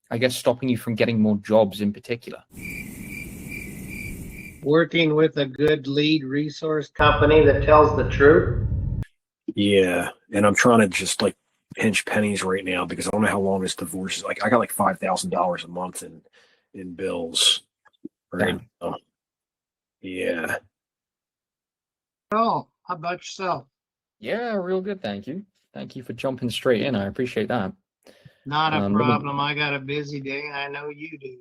I guess, stopping you from getting more jobs in particular? Working with a good lead resource company that tells the truth. Yeah, and I'm trying to just like pinch pennies right now because I don't know how long this divorce is. Like, I got like $5,000 a month in bills right Damn. now. Yeah. Oh, how about yourself? Yeah, real good. Thank you. Thank you for jumping straight in. I appreciate that. Not a Let me. problem. I got a busy day, and I know you do.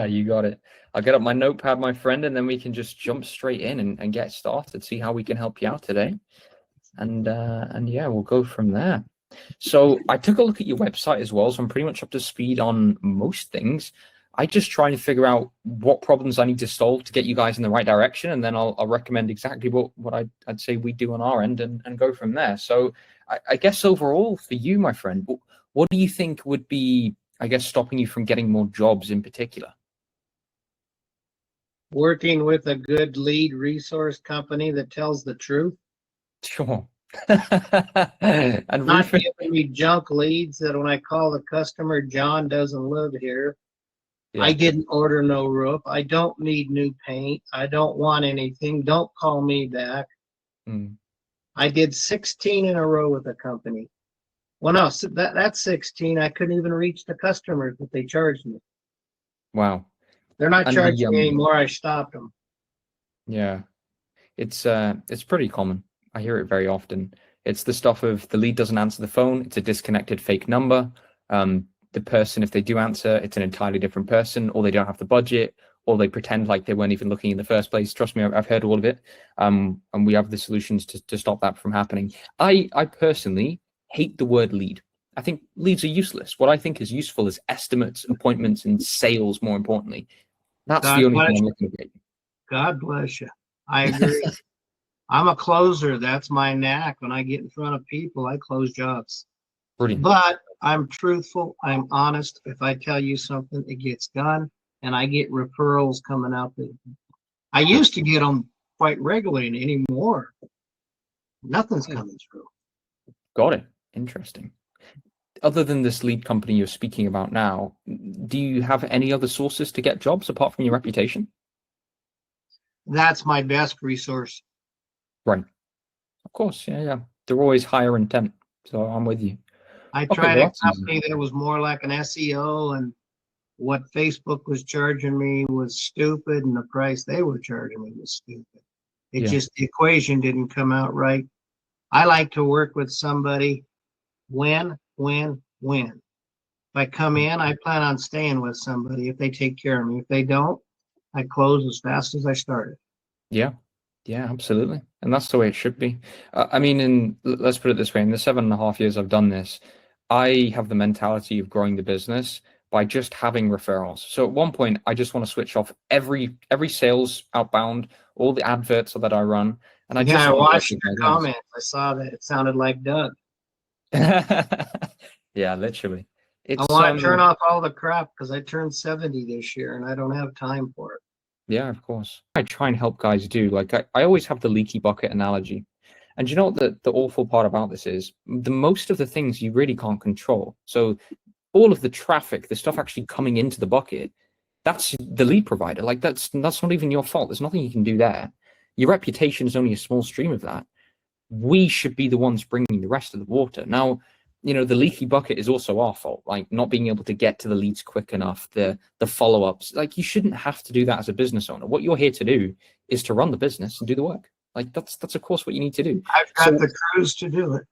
You got it. I'll get up my notepad, my friend, and then we can just jump straight in and get started, see how we can help you out today. And yeah, we'll go from there. So I took a look at your website as well, so I'm pretty much up to speed on most things. I just try to figure out what problems I need to solve to get you guys in the right direction, and then I'll recommend exactly what I'd say we do on our end and go from there. So I guess overall for you, my friend, what do you think would be, I guess, stopping you from getting more jobs in particular? Working with a good lead resource company that tells the truth. Sure. And Not roofing. giving me junk leads that when I call the customer, John doesn't live here. I Yeah. didn't order no roof. I don't need new paint. I don't want anything. Don't call me back. Mm. I did 16 in a row with a company. Well, no, so that's 16. I couldn't even reach the customers that they charged me. Wow. They're not And the charging me anymore. I stopped them. yeah, it's pretty common. I hear it very often. It's the stuff of the lead doesn't answer the phone. It's a disconnected fake number. The person, if they do answer, it's an entirely different person, or they don't have the budget, or they pretend like they weren't even looking in the first place. Trust me, I've heard all of it. And we have the solutions to stop that from happening. I personally hate the word lead. I think leads are useless. What I think is useful is estimates, appointments, and sales, more importantly. That's the God only thing bless I'm you. looking at. God bless you. I agree. I'm a closer. That's my knack. When I get in front of people, I close jobs. Brilliant. But I'm truthful. I'm honest. If I tell you something, it gets done. And I get referrals coming out. I used to get them quite regularly, and anymore, nothing's coming through. Got it. Interesting. Other than this lead company you're speaking about now, do you have any other sources to get jobs apart from your reputation? That's my best resource. Right. Of course. Yeah, yeah. They're always higher intent. So I'm with you. I Okay, tried well, a that's easy. company that was more like an SEO, and what Facebook was charging me was stupid, and the price they were charging me was stupid. It Yeah. just, the equation didn't come out right. I like to work with somebody when. If I come in, I plan on staying with somebody if they take care of me. If they don't, I close as fast as I started. Yeah. Yeah, absolutely. And that's the way it should be. I mean, let's put it this way, in the 7.5 years I've done this, I have the mentality of growing the business by just having referrals. So at one point, I just want to switch off every sales outbound, all the adverts that I run, and I Yeah, just I want to work watched with your my comments. I saw that it sounded like Doug. guys. Yeah, literally. I It's want to turn off all the crap because I turned 70 this year and I don't have time for it. Yeah, of course. I try and help guys do. Like I always have the leaky bucket analogy. And you know what the awful part about this is? The most of the things you really can't control. So all of the traffic, the stuff actually coming into the bucket, that's the lead provider. Like that's not even your fault. There's nothing you can do there. Your reputation is only a small stream of that. We should be the ones bringing the rest of the water. Now, the leaky bucket is also our fault, like not being able to get to the leads quick enough, the follow-ups. Like you shouldn't have to do that as a business owner. What you're here to do is to run the business and do the work. Like that's of course what you need to do. I've got the crews to do it.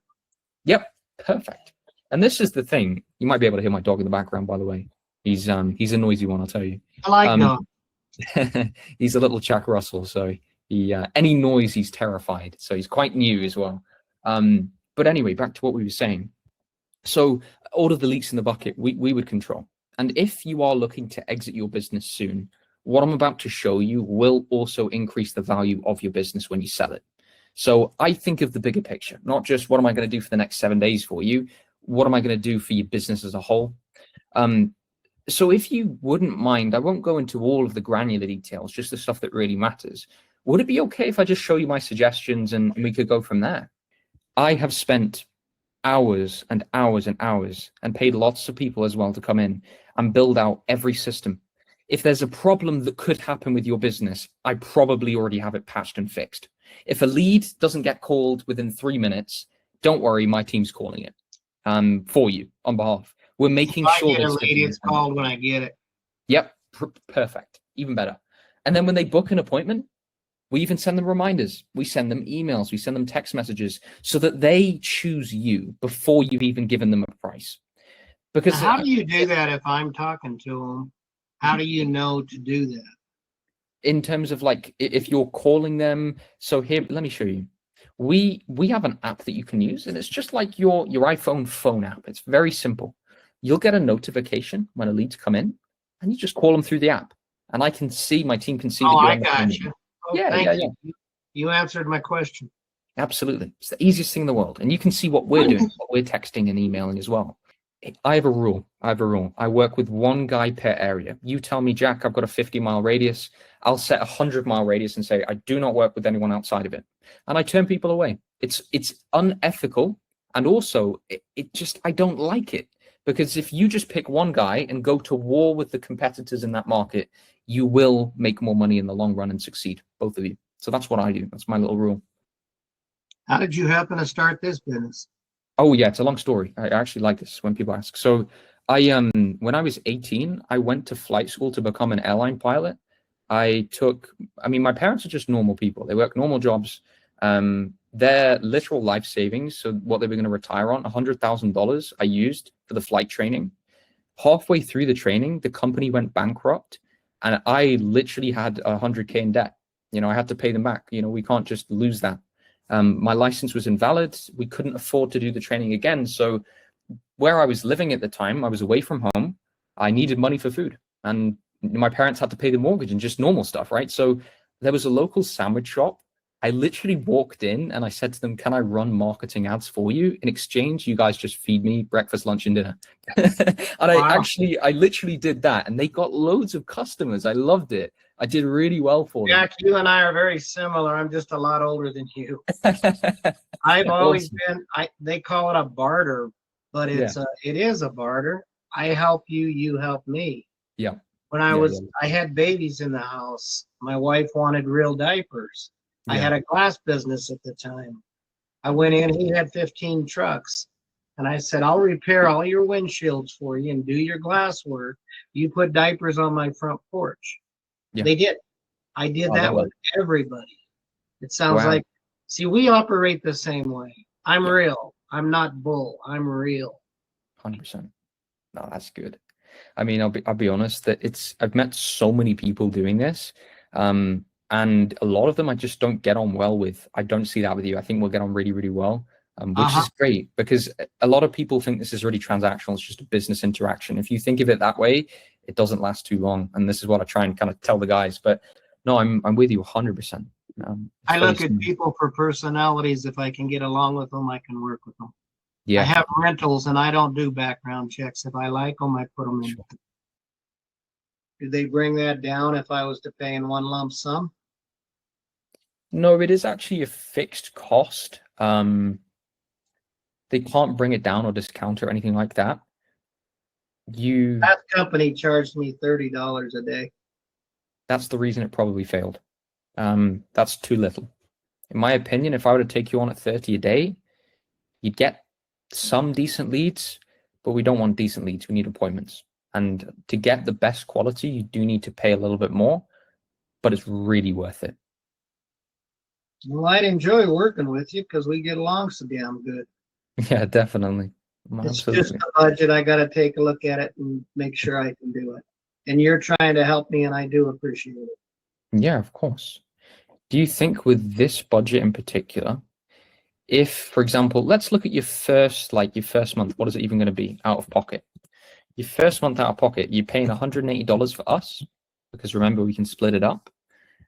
Yep, perfect. And this is the thing. You might be able to hear my dog in the background, by the way. He's a noisy one, I'll tell you. I like dogs. He's a little Jack Russell, so he any noise he's terrified. So he's quite new as well. But anyway, back to what we were saying. So all of the leaks in the bucket, we would control. And if you are looking to exit your business soon, what I'm about to show you will also increase the value of your business when you sell it. So I think of the bigger picture, not just what am I going to do for the next 7 days for you? What am I going to do for your business as a whole? So if you wouldn't mind, I won't go into all of the granular details, just the stuff that really matters. Would it be okay if I just show you my suggestions and we could go from there? I have spent hours and hours and hours and paid lots of people as well to come in and build out every system. If there's a problem that could happen with your business, I probably already have it patched and fixed. If a lead doesn't get called within 3 minutes, don't worry, my team's calling it for you on behalf. We're making If I sure get a that lead, it's called when I get it. Yep, perfect, even better. And then when they book an appointment, we even send them reminders. We send them emails. We send them text messages so that they choose you before you've even given them a price. Because how do you do that if I'm talking to them? How do you know to do that? In terms of like, if you're calling them, so here, let me show you. We have an app that you can use, and it's just like your iPhone phone app. It's very simple. You'll get a notification when a lead's come in, and you just call them through the app. And I can see, my team can see that Oh, you're I on the got phone. you. Oh, Yeah, thank yeah, you. You answered my question. Absolutely. It's the easiest thing in the world. And you can see what we're doing, what we're texting and emailing as well. I have a rule. I work with one guy per area. You tell me, Jack, I've got a 50-mile radius. I'll set a 100-mile radius and say, I do not work with anyone outside of it. And I turn people away. It's unethical. And also, it just, I don't like it. Because if you just pick one guy and go to war with the competitors in that market, you will make more money in the long run and succeed, both of you. So that's what I do. That's my little rule. How did you happen to start this business? Oh yeah, it's a long story. I actually like this when people ask. So I when I was 18, I went to flight school to become an airline pilot. I mean, my parents are just normal people. They work normal jobs. Their literal life savings, so what they were going to retire on, $100,000 I used for the flight training. Halfway through the training, the company went bankrupt, and I literally had $100K in debt. You know, I had to pay them back. You know, we can't just lose that. My license was invalid. We couldn't afford to do the training again. So where I was living at the time, I was away from home. I needed money for food, and my parents had to pay the mortgage and just normal stuff, right? So there was a local sandwich shop. I literally walked in and I said to them, can I run marketing ads for you? In exchange, you guys just feed me breakfast, lunch, and dinner. And Wow. I literally did that, and they got loads of customers. I loved it. I did really well for them. Jack, you and I are very similar. I'm just a lot older than you. I've always been, they call it a barter, but it is a barter. I help you, you help me. Yeah. When I had babies in the house. My wife wanted real diapers. I had a glass business at the time. I went in, he had 15 trucks. And I said, I'll repair all your windshields for you and do your glass work. You put diapers on my front porch. Yeah. They did. I did that with everybody. It sounds Wow. like, see, we operate the same way. I'm real. I'm not bull. I'm real. 100%. No, that's good. I mean, I'll be honest that I've met so many people doing this, and a lot of them I just don't get on well with. I don't see that with you. I think we'll get on really, really well, which is great, because a lot of people think this is really transactional. It's just a business interaction. If you think of it that way, it doesn't last too long. And this is what I try and kind of tell the guys. But no, I'm with you 100%. I look at people for personalities. If I can get along with them, I can work with them. Yeah. I have rentals and I don't do background checks. If I like them, I put them in. Sure. Do they bring that down if I was to pay in one lump sum? No, it is actually a fixed cost. They can't bring it down or discount or anything like that. That company charged me $30 a day. That's the reason it probably failed. That's too little. In my opinion, if I were to take you on at 30 a day, you'd get some decent leads, but we don't want decent leads. We need appointments. And to get the best quality, you do need to pay a little bit more, but it's really worth it. Well, I'd enjoy working with you because we get along so damn good. Yeah, definitely. It's just the budget. I got to take a look at it and make sure I can do it. And you're trying to help me, and I do appreciate it. Yeah, of course. Do you think with this budget in particular, if, for example, let's look at your first month, what is it even going to be out of pocket? Your first month out of pocket, you're paying $180 for us, because remember, we can split it up.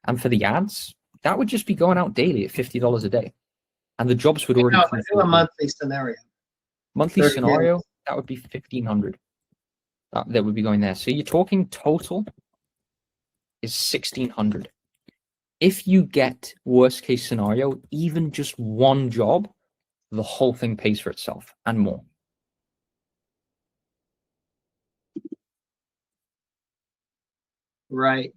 And for the ads, that would just be going out daily at $50 a day. And the jobs would already come do a monthly scenario. Monthly scenario, days. That would be $1,500. That would be going there. So you're talking total is $1,600. If you get worst case scenario, even just one job, the whole thing pays for itself and more. Right.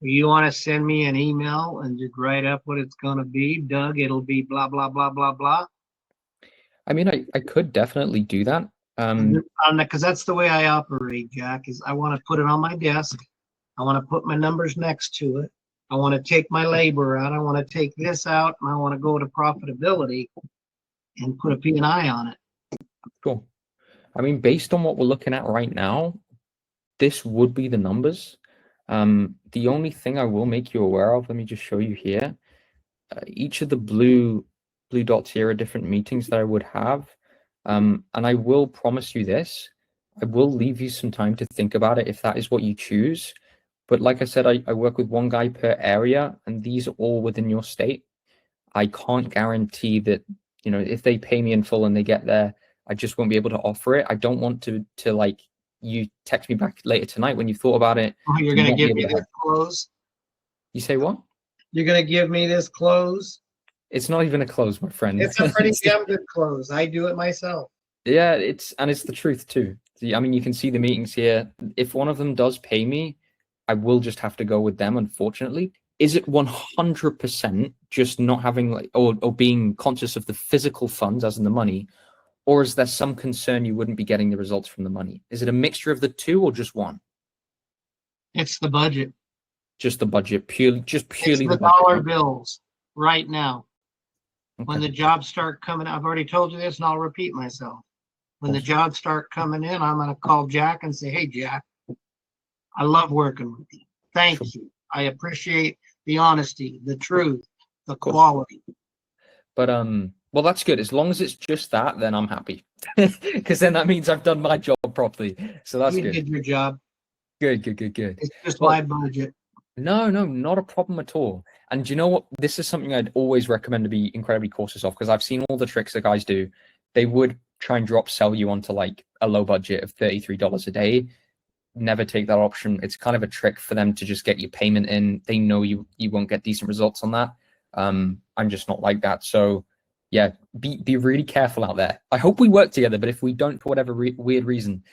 You want to send me an email and just write up what it's going to be, Doug? It'll be blah, blah, blah, blah, blah. I mean, I could definitely do that. Because that's the way I operate, Jack, is I want to put it on my desk. I want to put my numbers next to it. I want to take my labor out. I want to take this out, and I want to go to profitability and put a P&I on it. Cool. I mean, based on what we're looking at right now, this would be the numbers. The only thing I will make you aware of, let me just show you here. Each of the blue dots here are different meetings that I would have. And I will promise you this, I will leave you some time to think about it if that is what you choose. But like I said, I work with one guy per area, and these are all within your state. I can't guarantee that, you know, if they pay me in full and they get there, I just won't be able to offer it. I don't want to like you text me back later tonight when you've thought about it. Oh, you're going to give me this close? You say what? You're going to give me this close? It's not even a close, my friend. It's a pretty damn good close. I do it myself. Yeah, it's the truth too. I mean, you can see the meetings here. If one of them does pay me, I will just have to go with them, unfortunately. Is it 100% just not having like or being conscious of the physical funds, as in the money, or is there some concern you wouldn't be getting the results from the money? Is it a mixture of the two or just one? It's the budget. Just the budget, purely It's the the dollar bills right now. Okay. When the jobs start coming, I've already told you this, and I'll repeat myself. When the jobs start coming in, I'm going to call Jack and say, "Hey, Jack, I love working with you. Thank you. I appreciate the honesty, the truth, the quality." But well, that's good. As long as it's just that, then I'm happy, because then that means I've done my job properly. So that's You good. did your job. Good. It's just my budget. No, not a problem at all. And do you know what? This is something I'd always recommend to be incredibly cautious of, because I've seen all the tricks that guys do. They would try and sell you onto like a low budget of $33 a day. Never take that option. It's kind of a trick for them to just get your payment in. They know you won't get decent results on that. I'm just not like that. So yeah, be really careful out there. I hope we work together, but if we don't for whatever weird reason,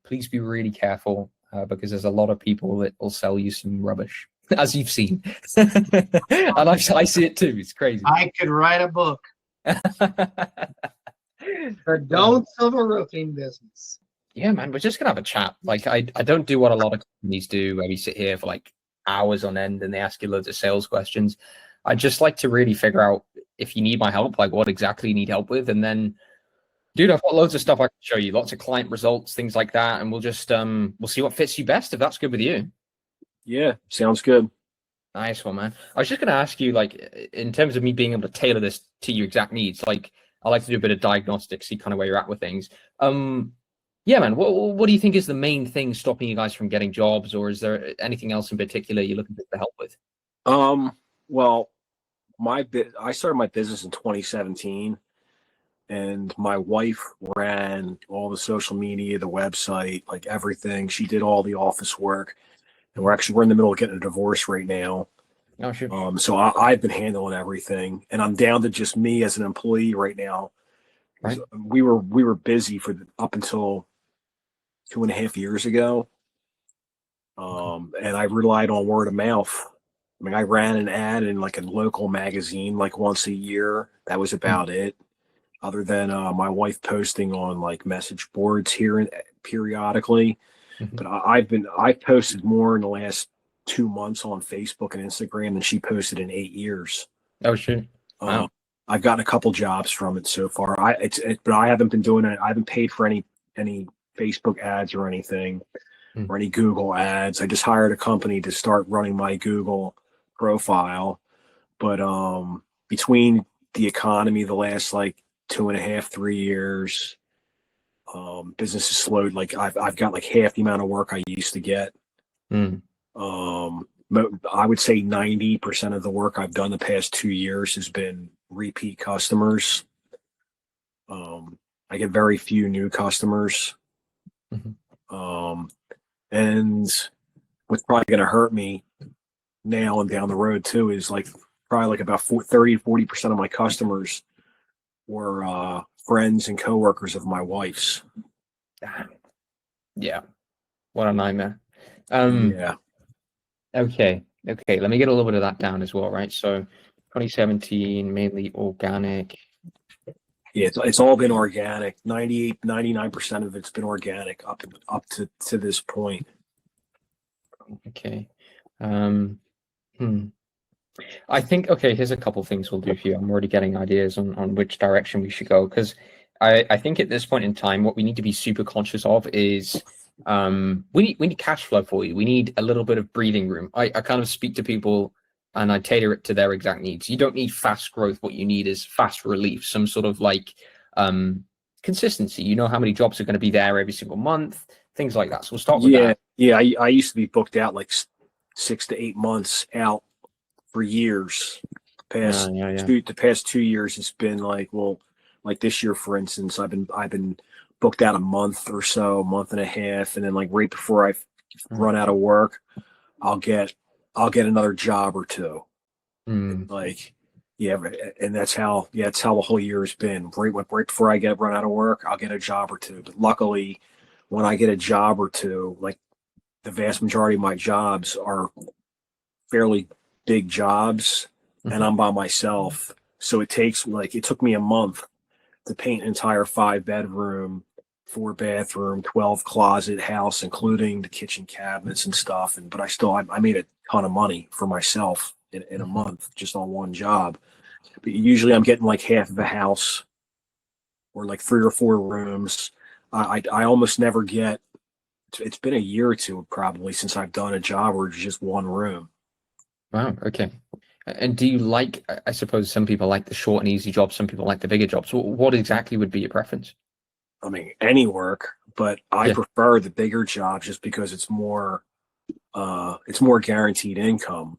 please be really careful. Because there's a lot of people that will sell you some rubbish, as you've seen. And I see it too. It's crazy. I could write a book. The don'ts of a roofing business. Yeah, man, we're just gonna have a chat. Like I don't do what a lot of companies do, where we sit here for like hours on end and they ask you loads of sales questions. I just like to really figure out if you need my help, like what exactly you need help with, and then dude, I've got loads of stuff I can show you, lots of client results, things like that, and we'll just we'll see what fits you best, if that's good with you. Yeah, sounds good. Nice one, man. I was just going to ask you, like, in terms of me being able to tailor this to your exact needs, like, I like to do a bit of diagnostics, see kind of where you're at with things. Yeah, man, what do you think is the main thing stopping you guys from getting jobs, or is there anything else in particular you're looking for help with? Well, I started my business in 2017. And my wife ran all the social media, the website, like everything. She did all the office work. And we're in the middle of getting a divorce right now. Oh, sure. So I've been handling everything, and I'm down to just me as an employee right now. Right. We were busy up until 2.5 years ago. And I relied on word of mouth. I mean, I ran an ad in like a local magazine like once a year. That was about it. Other than my wife posting on like message boards here and periodically. But I've posted more in the last 2 months on Facebook and Instagram than she posted in 8 years. Oh, sure. Wow. I've gotten a couple jobs from it so far. But I haven't been doing it. I haven't paid for any Facebook ads or anything or any Google ads. I just hired a company to start running my Google profile. But between the economy, the last like 2.5, 3 years, business has slowed. Like I've got like half the amount of work I used to get. I would say 90% of the work I've done the past 2 years has been repeat customers. I get very few new customers. And what's probably going to hurt me now and down the road too is like probably like about 30 to 40% of my customers were friends and coworkers of my wife's. Yeah, what a nightmare. Yeah. Okay, let me get a little bit of that down as well, right? So 2017, mainly organic. Yeah, it's all been organic. 98, 99% of it's been organic up to this point. Okay. I think, okay, here's a couple things we'll do for you. I'm already getting ideas on which direction we should go, because I think at this point in time, what we need to be super conscious of is we need cash flow for you. We need a little bit of breathing room. I kind of speak to people and I tailor it to their exact needs. You don't need fast growth. What you need is fast relief, some sort of like consistency. You know how many jobs are going to be there every single month, things like that. So we'll start with that. Yeah. I used to be booked out like 6 to 8 months out for years. The past 2 years, it's been like, well, like this year, for instance, I've been booked out a month or so, month and a half, and then like right before I run out of work, I'll get another job or two. Like, yeah, and that's how the whole year has been. Right before I run out of work, I'll get a job or two. But luckily, when I get a job or two, like the vast majority of my jobs are fairly big jobs, and I'm by myself. So it took me a month to paint an entire 5-bedroom, 4-bathroom, 12-closet house, including the kitchen cabinets and stuff. But I made a ton of money for myself in a month just on one job. But usually I'm getting like half of a house or like 3 or 4 rooms. I almost never get. It's been a year or two probably since I've done a job where it's just one room. Wow. Okay. And do you like, I suppose some people like the short and easy jobs, some people like the bigger jobs. What exactly would be your preference? I mean, any work, but I prefer the bigger jobs just because it's more guaranteed income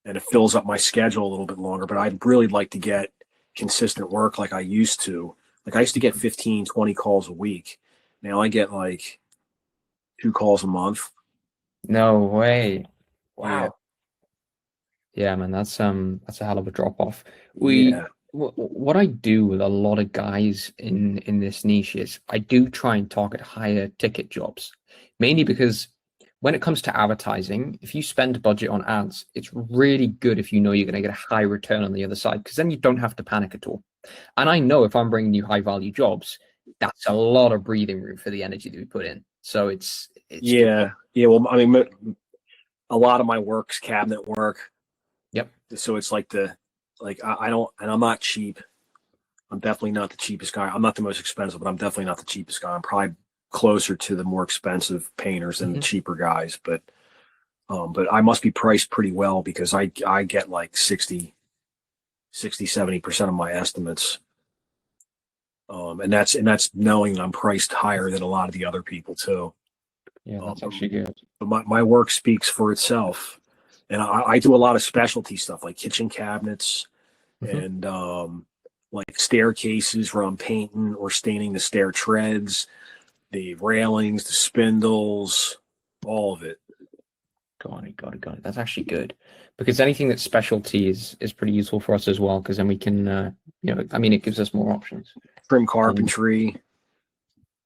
and it fills up my schedule a little bit longer. But I'd really like to get consistent work like I used to. Like I used to get 15, 20 calls a week. Now I get like 2 calls a month. No way. Wow. Yeah, man, that's a hell of a drop off. Yeah. What I do with a lot of guys in this niche is I do try and target higher ticket jobs, mainly because when it comes to advertising, if you spend budget on ads, it's really good if you know you're going to get a high return on the other side, because then you don't have to panic at all. And I know if I'm bringing you high value jobs, that's a lot of breathing room for the energy that we put in. So it's yeah. Well, I mean, a lot of my work's cabinet work. Yep. So it's like I don't, and I'm not cheap. I'm definitely not the cheapest guy. I'm not the most expensive, but I'm definitely not the cheapest guy. I'm probably closer to the more expensive painters than the cheaper guys. But I must be priced pretty well because I get like 70% of my estimates. And that's knowing that I'm priced higher than a lot of the other people too. Yeah, that's actually good. But my work speaks for itself. And I do a lot of specialty stuff like kitchen cabinets and like staircases where I'm painting or staining the stair treads, the railings, the spindles, all of it. Got it. That's actually good, because anything that's specialty is pretty useful for us as well, because then we can, I mean, it gives us more options. Trim carpentry.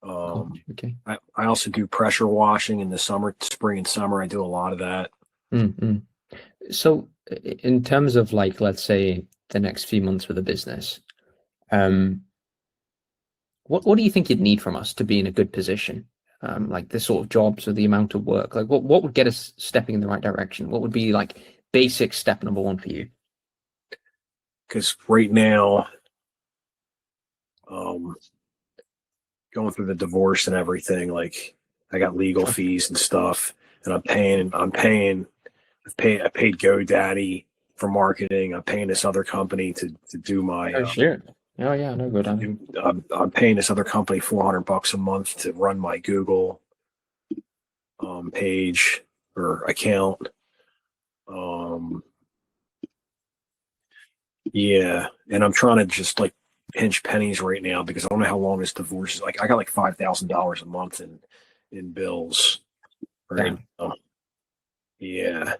Okay. I also do pressure washing in the spring and summer. I do a lot of that. So in terms of like, let's say the next few months with the business, what do you think you'd need from us to be in a good position? Like this sort of jobs or the amount of work, like what would get us stepping in the right direction? What would be like basic step number 1 for you? Because right now, going through the divorce and everything, like I got legal fees and stuff, and I paid GoDaddy for marketing. I'm paying this other company to do my. Oh shit! Oh yeah, no GoDaddy. I'm paying this other company $400 a month to run my Google page or account. Yeah, and I'm trying to just like pinch pennies right now because I don't know how long this divorce is. Like I got like $5,000 a month in bills. right now. Yeah.